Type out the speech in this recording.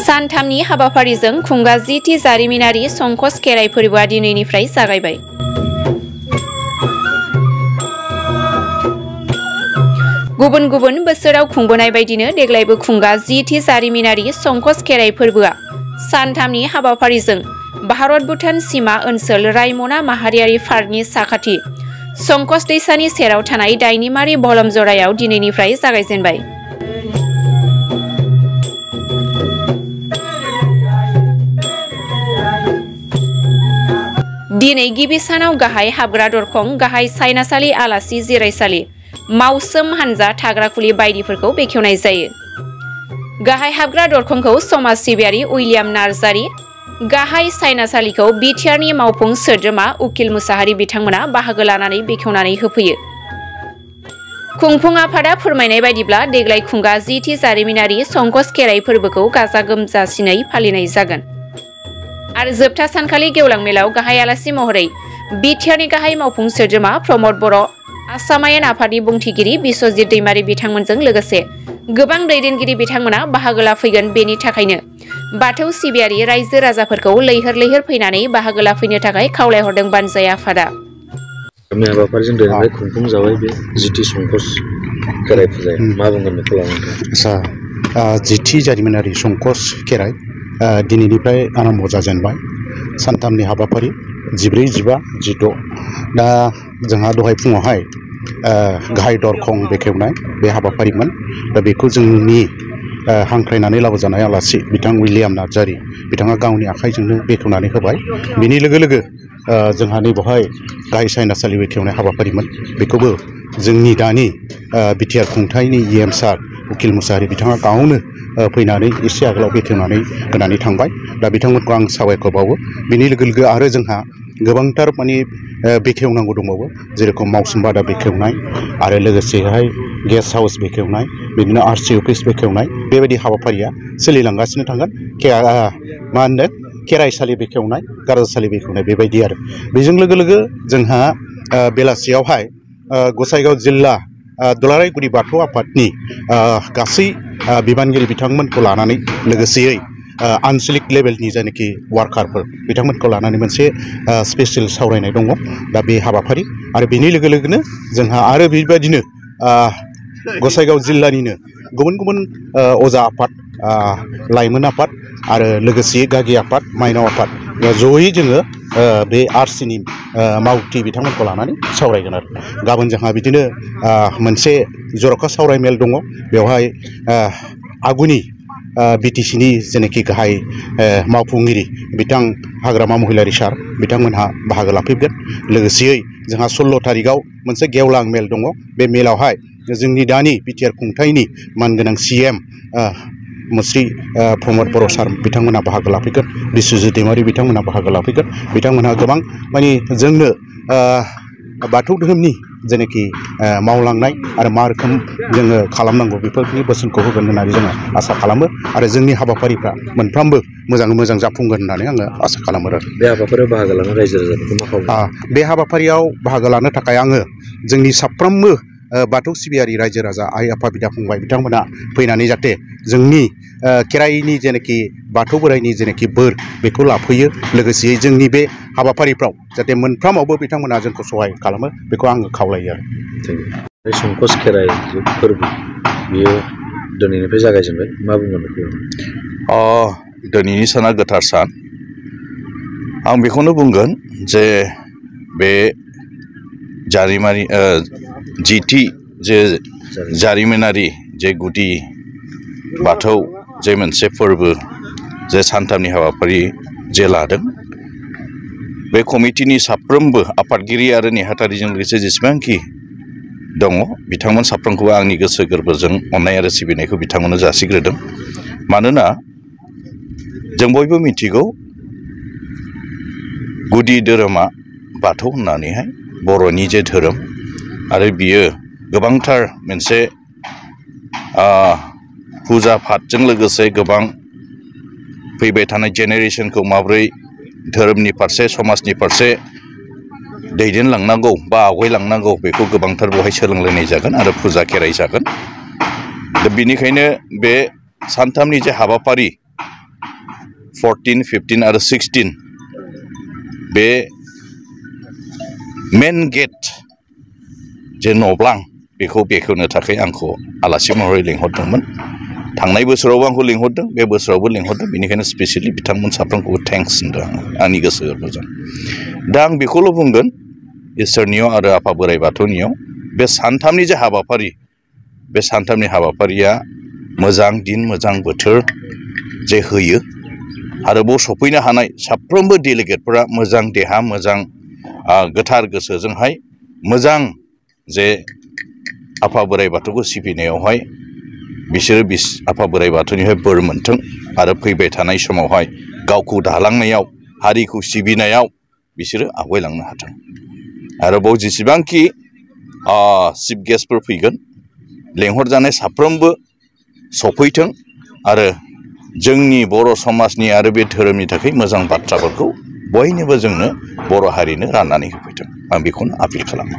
सानथामनि हाबाफारिजों खुंगा 10थि जारिमिनारि संकस खेराइ फोरबोआ दिनैनिफ्राय जागायबाय। गुबुन गुबुन बोसोराव खुंबोनाय बायदिनो देग्लायबो खुंगा 10थि जारिमिनारि संकस खेराइ फोरबोआ सानथामनि हाबाफारिजों भारत भुटान सीमा ओनसोल रायमना माहारियारि पार्कनि साखाथि संकस दैसानि सेराव थानाय दायनिमारि बलम जरायाव दिनैनिफ्राय जागायजेनबाय। दिनै गिबि सानाव गाहाय हाबग्रा दरखं, गाहाय सायनासालि, आलासि जिरायसालि, मावसोम हानजा थाग्रा खुलि बायदिफोरखौ बेखेवनाय जायो। गाहाय हाबग्रा दरखंखौ समाज सिबियारि उइलियाम नार्जारि, गाहाय सायनासालिखौ बिटिआरनि मावफुं सोद्रोमा उकिल मुसाहारि बिथांमोना बाहागो लानानै बेखेवनानै होफैयो। खुंफुं आफादा फोरमायनाय बायदिब्ला देग्लाय खुंगा 10थि जारिमिनारि संकस खेराइ फोरबोखौ गाजा गोमजासिनै फालिनाय जागोन आरो जोबथा सानखालि गेवलां मेलाव गाहाय आलासि महरै बिटिआरनि गाहाय मावफुं सोद्रोमा प्रमद बर', आसाम आयेन आफादनि बुंथिगिरि बिश्वजित दैमारि बिथांमोनजों लोगोसे गोबां दैदेनगिरि बिथांमोना बाहागो लाफैगोन। बेनि थाखायनो बाथौ सिबियारि रायजो राजाफोरखौ लैहोर लैहोर फैनानै बाहागो लाफैनो थाखाय खावलायहरदों बानजाय आफादा। हाबाफारिजों दिनैनिफ्राय खुंफुं जाबाय बे 10थि संकस खेराइ फुजाया, मा बुंगोन बेखौ लानानै? 10थि जारिमिनारि संकस खेराइ दिनैनिफ्राय आरम्भ जाजेनबाय। सानथामनि हाबाफारि 14, 15, 16 दा जोंहा दहाय फुङावहाय गाहाय दरखं बेखेवनाय बे हाबाफारिमोन। दा बेखौ जोंनि हांख्रायनानै लाबोजानाय आलासि बिथां उइलियाम नार्जारि बिथाङा गावनि आखाइजोंनो बेखेवनानै होबाय। बिनि लोगो लोगो जोंहा नैबेवहाय गाहाय सायनासालि बेखेवनाय हाबाफारिमोन। बेखौबो जोंनि दानि बिटिआर खुंथायनि EM सार उकिल मुसाहारि बिथाङा गावनो फैनानै एसे आगोलाव बेखेवनानै होनानै थांबाय। दा बिथांमोनखौ आं साबायखर बावो। बिनि लोगो लोगो आरो जोंहा गोबांथार बेखेवनांगौ दंबावो, जेरेखम मावसोम बादा बेखेवनाय आरो लोगोसेहाय गेस्ट हाउस बेखेवनाय, बिदिनो RC अफिस बेखेवनाय, बेबायदि हाबाफारिया सोलिलांगासिनो थागोन। मा होनदों खेराइसालि बेखेवनाय, गारजासालि बेखेवनाय बेबायदि आरो बेजों लोगो लोगो जोंहा बेलासियावहाय गसाइगाव जिल्ला दुलाराय गुदि बाथौ आफादनि गासै बिबानगिरि बिथांमोनखौ लानानै लोगोसेयै आनसलिक लेभेलनि जायनाखि वार्कारफोर बिथांमोनखौ लानानै मोनसे स्पेसियेल सावरायनाय दङ। दा बे हाबाफारि आरो बेनि लोगो लोगोनो जोंहा आरो बेबायदिनो गसाइगाव जिल्लानिनो गुबुन गुबुन अजा आफाद, लाइमोन आफाद आरो लोगोसे गागि आफाद, माइनाव आफाद जयै जोङो बे RCनि मावथि बिथांमोनखौ लानानै सावरायगोन आरो गाबोन जोंहा बिदिनो मोनसे जर'खा सावरायमेल दङ। बेवहाय आगुनि BTCनि जेनाखि गाहाय मावफुंगिरि बिथां हाग्रामा महिलारि सार बिथांमोनहा बाहागो लाफैगोन। लोगोसेयै जोंहा 16 थारिखआव मोनसे गेवलां मेल दङ। बे मेलावहाय जोंनि दानि बिटिआर खुंथायनि मानगोनां CM मुस्रि प्रमद बर' सार बिथांमोनहा बाहागो लाफैगोन। बिश्वजित दैमारि बिथांमोनहा बाहागो लाफैगोन। बिथांमोनहा गोबां जोंनो बाथौ धोरोमनि जेनाखि मावलांनाय आरो मा रोखोम जोङो खालामनांगौ बेफोरनि बोसोनखौ होगोन होननानै जोङो आसा खालामो आरो जोंनि हाबाफारिफ्रा मोनफ्रोमबो मोजाङै मोजां जाफुंगोन होननानै आङो आसा खालामो आरो बे हाबाफारियाव बाहागो लानो रायजो राजाफोरखौ मा खालामो? बे हाबाफारियाव बाहागो लानो थाखाय आङो जोंनि साफ्रोमबो बाथौ सिबियारि रायजो राजा, आइ आफा, बिदा फंबाय बिथांमोना फैनानै जाहाथे जोंनि खेराइनि जेनाखि बाथौ बोराइनि जेनाखि बोर बेखौ लाफैयो। लोगोसेयै जोंनि बे हाबाफारिफ्राव जाहाथे मोनफ्रोमावबो बिथांमोना जोंखौ सहाय खालामो बेखौ आङो खावलायो आरो। बे संकस खेराइ फोरबो बियो दिनैनिफ्राय जागायजेनबाय, मा बुंगोन बेखौ? दिनैनि साना गोथार सान। आं बेखौनो बुंगोन जे बे 10थि जे जारिमिनारि जे गुदि बाथौ जे मोनसे फोरबो जे सानथामनि हाबाफारि जे लादों, बे कमिटिनि साफ्रोमबो आफादगिरि आरो नेहाथारिजों लोगोसे जेसेबांखि दङ बिथांमोन साफ्रोमखौबो आंनि गोसो गोरबोजों अननाय आरो सिबिनायखौ बिथांमोननो जासिग्रोदों। मानोना जों बयबो मिथिगौ गुदि धोरोमा बाथौ होननानैहाय, बर'नि जे धोरोम, आरो बियो गोबांथार मोनसे फुजा फाथजों लोगोसे गोबां फैबाय थानाय जेनेरेसनखौ माब्रै धोरोमनि फारसे, समाजनि फारसे दैदेनलांनांगौ बा आवगायलांनांगौ बेखौ गोबांथार बेवहाय सोलोंलायनाय जागोन आरो फुजा खेराइ जागोन। दा बेनिखायनो बे सानथामनि जे हाबाफारि 14, 15 आरो 16 बे मेन गेट जे न'ब्लां बेखौ बेखेवनो थाखाय आंखौ आलासि महरै लिंहरदोंमोन। थांनाय बोसोरावबो आंखौ लिंहरदों, बे बोसोरावबो लिंहरदों, बेनिखायनो स्पेसियेलि बिथांमोन साफ्रोमखौबो थेंक्स होनदों आंनि गोसो गोरबोजों। दा आं बेखौल' बुंगोन इसोरनियाव आरो आफा बोराइ बाथौनियाव बे सानथामनि जे हाबाफारि, बे सानथामनि हाबाफारिया मोजां दिन मोजां बोथोर जे होयो आरो बाव सफैनो हानाय साफ्रोमबो डेलिगेटफोरा मोजां देहा मोजां गोथार गोसोजोंहाय मोजां जे आफा बोराइ बाथौखौ सिबिनायावहाय बिसोरो आफा बोराइ बाथौनिफ्राय बोर मोनथों आरो फैबाय थानाय समावहाय गावखौ दालांनायाव हारिखौ सिबिनायाव बिसोरो आवगायलांनो हाथों। आरोबाव जेसेबांखि चिफ गेस्टफोर फैगोन लेंहरजानाय साफ्रोमबो सफैथों आरो जोंनि बर' समाजनि आरो बे धोरोमनि थाखाय मोजां बाथ्राफोरखौ बयनोबो जोंनो बर' हारिनो राननानै होफैथों। आं बेखौनो आपिल खालामो।